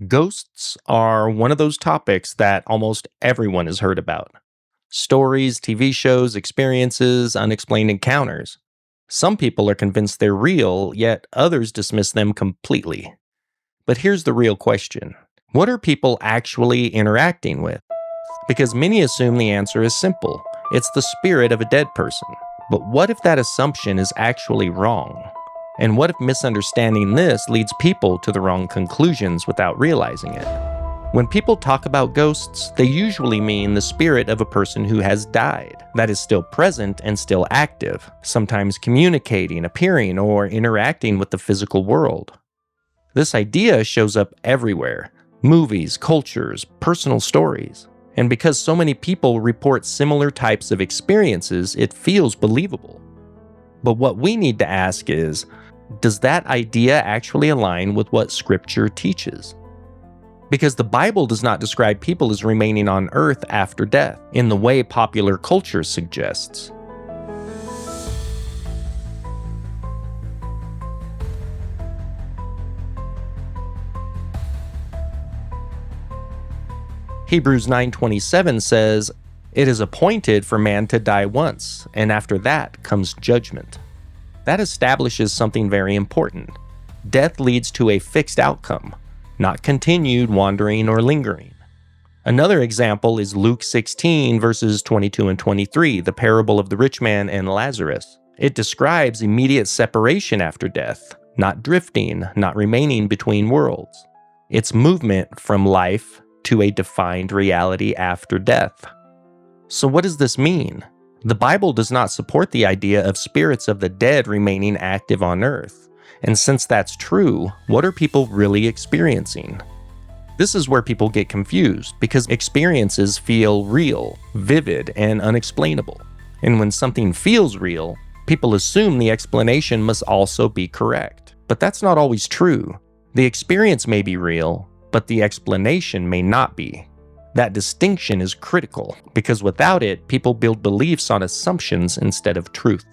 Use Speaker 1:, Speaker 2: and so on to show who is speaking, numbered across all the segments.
Speaker 1: Ghosts are one of those topics that almost everyone has heard about. Stories, TV shows, experiences, unexplained encounters. Some people are convinced they're real, yet others dismiss them completely. But here's the real question. What are people actually interacting with? Because many assume the answer is simple. It's the spirit of a dead person. But what if that assumption is actually wrong? And what if misunderstanding this leads people to the wrong conclusions without realizing it? When people talk about ghosts, they usually mean the spirit of a person who has died, that is still present and still active, sometimes communicating, appearing, or interacting with the physical world. This idea shows up everywhere: movies, cultures, personal stories. And because so many people report similar types of experiences, it feels believable. But what we need to ask is, does that idea actually align with what Scripture teaches? Because the Bible does not describe people as remaining on earth after death, in the way popular culture suggests. Hebrews 9:27 says, "It is appointed for man to die once, and after that comes judgment." That establishes something very important. Death leads to a fixed outcome, not continued wandering or lingering. Another example is Luke 16, verses 22 and 23, the parable of the rich man and Lazarus. It describes immediate separation after death, not drifting, not remaining between worlds. It's movement from life to a defined reality after death. So what does this mean? The Bible does not support the idea of spirits of the dead remaining active on earth. And since that's true, what are people really experiencing? This is where people get confused, because experiences feel real, vivid, and unexplainable. And when something feels real, people assume the explanation must also be correct. But that's not always true. The experience may be real, but the explanation may not be. That distinction is critical, because without it, people build beliefs on assumptions instead of truth.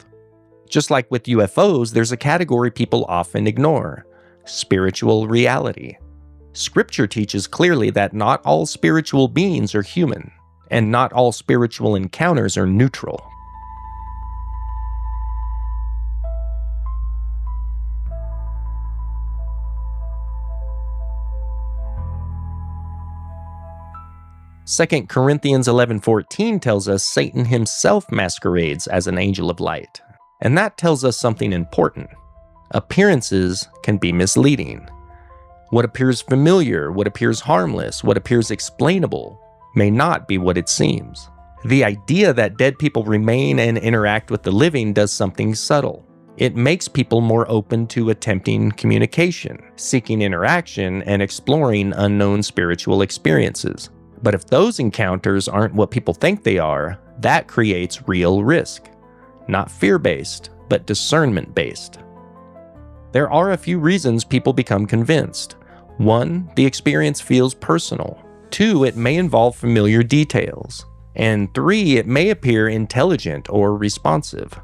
Speaker 1: Just like with UFOs, there's a category people often ignore: spiritual reality. Scripture teaches clearly that not all spiritual beings are human, and not all spiritual encounters are neutral. Second Corinthians 11:14 tells us Satan himself masquerades as an angel of light. And that tells us something important. Appearances can be misleading. What appears familiar, what appears harmless, what appears explainable, may not be what it seems. The idea that dead people remain and interact with the living does something subtle. It makes people more open to attempting communication, seeking interaction, and exploring unknown spiritual experiences. But if those encounters aren't what people think they are, that creates real risk. Not fear-based, but discernment-based. There are a few reasons people become convinced. 1, the experience feels personal. 2, it may involve familiar details. And 3, it may appear intelligent or responsive.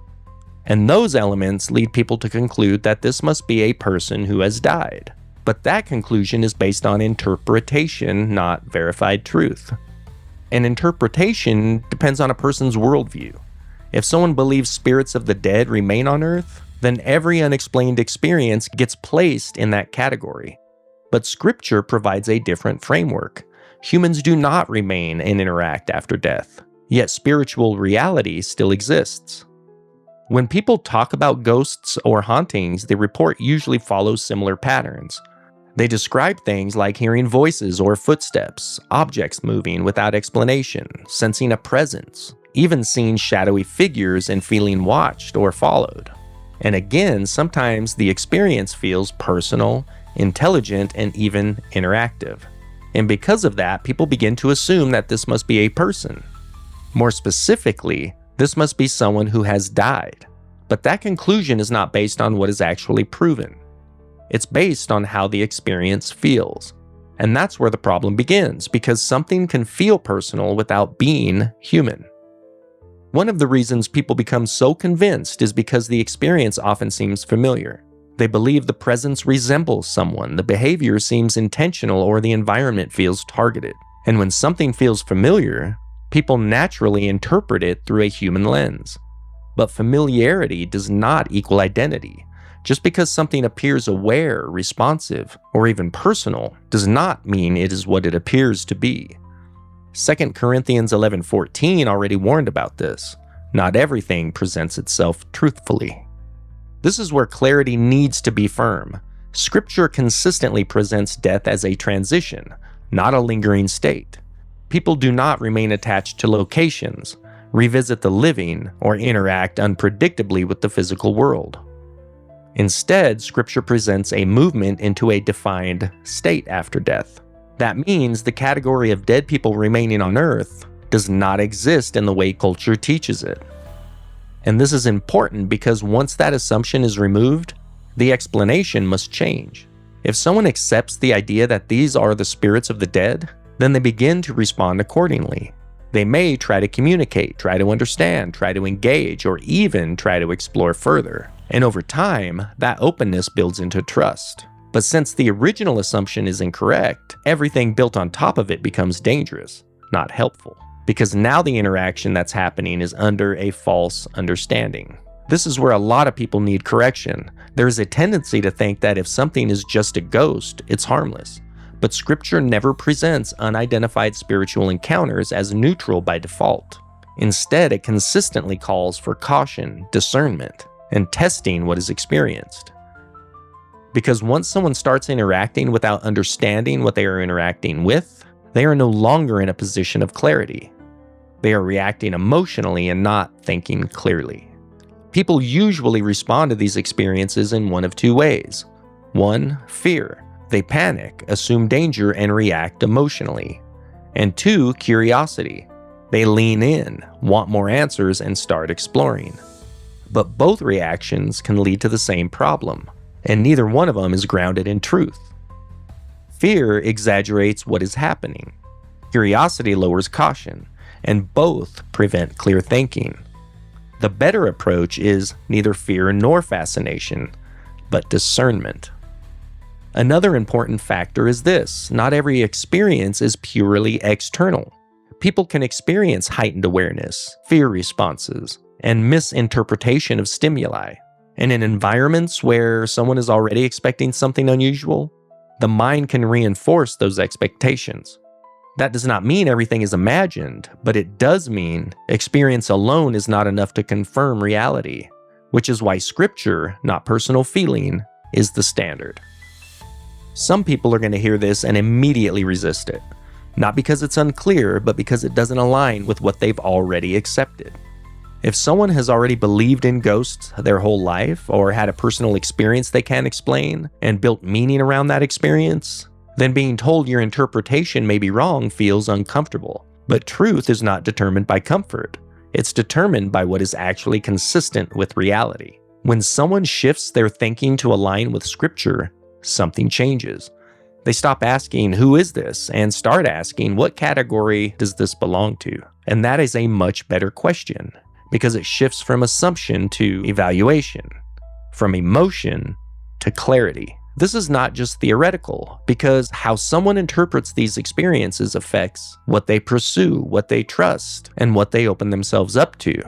Speaker 1: And those elements lead people to conclude that this must be a person who has died. But that conclusion is based on interpretation, not verified truth. And interpretation depends on a person's worldview. If someone believes spirits of the dead remain on Earth, then every unexplained experience gets placed in that category. But Scripture provides a different framework. Humans do not remain and interact after death, yet spiritual reality still exists. When people talk about ghosts or hauntings, the report usually follows similar patterns. They describe things like hearing voices or footsteps, objects moving without explanation, sensing a presence, even seeing shadowy figures and feeling watched or followed. And again, sometimes the experience feels personal, intelligent, and even interactive. And because of that, people begin to assume that this must be a person. More specifically, this must be someone who has died. But that conclusion is not based on what is actually proven. It's based on how the experience feels. And that's where the problem begins, because something can feel personal without being human. One of the reasons people become so convinced is because the experience often seems familiar. They believe the presence resembles someone, the behavior seems intentional, or the environment feels targeted. And when something feels familiar, people naturally interpret it through a human lens. But familiarity does not equal identity. Just because something appears aware, responsive, or even personal does not mean it is what it appears to be. 2 Corinthians 11:14 already warned about this. Not everything presents itself truthfully. This is where clarity needs to be firm. Scripture consistently presents death as a transition, not a lingering state. People do not remain attached to locations, revisit the living, or interact unpredictably with the physical world. Instead, Scripture presents a movement into a defined state after death. That means the category of dead people remaining on earth does not exist in the way culture teaches it. And this is important because once that assumption is removed, the explanation must change. If someone accepts the idea that these are the spirits of the dead, then they begin to respond accordingly. They may try to communicate, try to understand, try to engage, or even try to explore further. And over time, that openness builds into trust. But since the original assumption is incorrect, everything built on top of it becomes dangerous, not helpful. Because now the interaction that's happening is under a false understanding. This is where a lot of people need correction. There is a tendency to think that if something is just a ghost, it's harmless. But Scripture never presents unidentified spiritual encounters as neutral by default. Instead, it consistently calls for caution, discernment, and testing what is experienced. Because once someone starts interacting without understanding what they are interacting with, they are no longer in a position of clarity. They are reacting emotionally and not thinking clearly. People usually respond to these experiences in one of two ways. 1. Fear. They panic, assume danger, and react emotionally. And 2. Curiosity. They lean in, want more answers, and start exploring. But both reactions can lead to the same problem, and neither one of them is grounded in truth. Fear exaggerates what is happening. Curiosity lowers caution, and both prevent clear thinking. The better approach is neither fear nor fascination, but discernment. Another important factor is this: not every experience is purely external. People can experience heightened awareness, fear responses, and misinterpretation of stimuli. And in environments where someone is already expecting something unusual, the mind can reinforce those expectations. That does not mean everything is imagined, but it does mean experience alone is not enough to confirm reality, which is why Scripture, not personal feeling, is the standard. Some people are going to hear this and immediately resist it, not because it's unclear, but because it doesn't align with what they've already accepted. If someone has already believed in ghosts their whole life, or had a personal experience they can't explain, and built meaning around that experience, then being told your interpretation may be wrong feels uncomfortable. But truth is not determined by comfort. It's determined by what is actually consistent with reality. When someone shifts their thinking to align with Scripture, something changes. They stop asking, "Who is this?" and start asking, "What category does this belong to?" And that is a much better question, because it shifts from assumption to evaluation, from emotion to clarity. This is not just theoretical, because how someone interprets these experiences affects what they pursue, what they trust, and what they open themselves up to.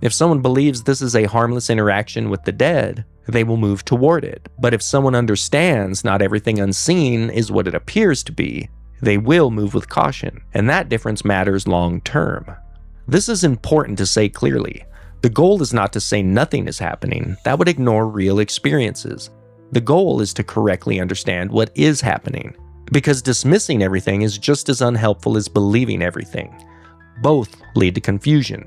Speaker 1: If someone believes this is a harmless interaction with the dead, they will move toward it. But if someone understands not everything unseen is what it appears to be, they will move with caution, and that difference matters long term. This is important to say clearly. The goal is not to say nothing is happening. That would ignore real experiences. The goal is to correctly understand what is happening, because dismissing everything is just as unhelpful as believing everything. Both lead to confusion.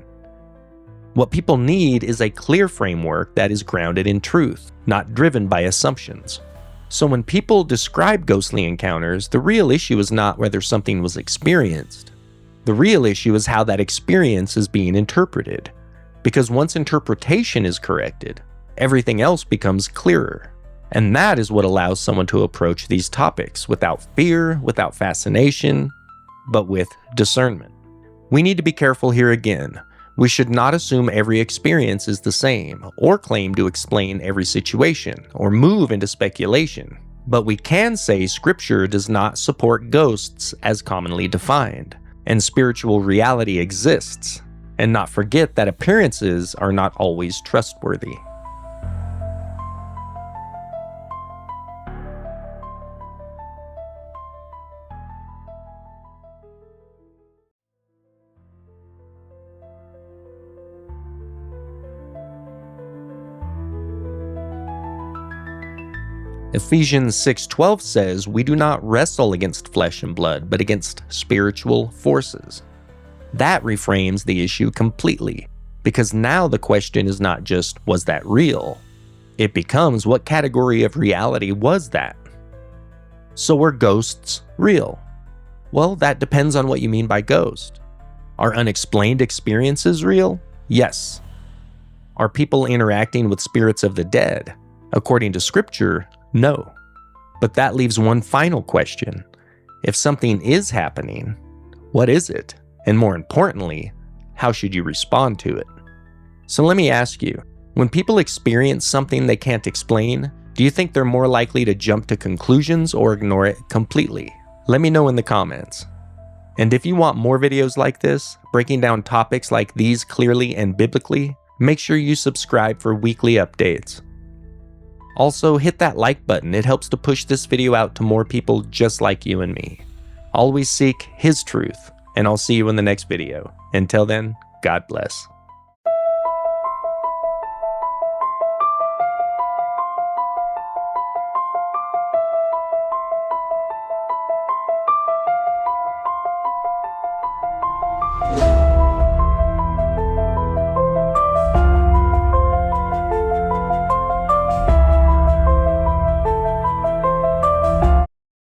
Speaker 1: What people need is a clear framework that is grounded in truth, not driven by assumptions. So when people describe ghostly encounters, the real issue is not whether something was experienced. The real issue is how that experience is being interpreted. Because once interpretation is corrected, everything else becomes clearer. And that is what allows someone to approach these topics without fear, without fascination, but with discernment. We need to be careful here again. We should not assume every experience is the same, or claim to explain every situation, or move into speculation. But we can say Scripture does not support ghosts as commonly defined, and spiritual reality exists, and not forget that appearances are not always trustworthy. Ephesians 6:12 says, "We do not wrestle against flesh and blood, but against spiritual forces." That reframes the issue completely, because now the question is not just, was that real? It becomes, what category of reality was that? So were ghosts real? Well, that depends on what you mean by ghost. Are unexplained experiences real? Yes. Are people interacting with spirits of the dead? According to Scripture, no. But that leaves one final question. If something is happening, what is it? And more importantly, how should you respond to it? So let me ask you, when people experience something they can't explain, do you think they're more likely to jump to conclusions or ignore it completely? Let me know in the comments. And if you want more videos like this, breaking down topics like these clearly and biblically, make sure you subscribe for weekly updates. Also, hit that like button. It helps to push this video out to more people just like you and me. Always seek His truth, and I'll see you in the next video. Until then, God bless.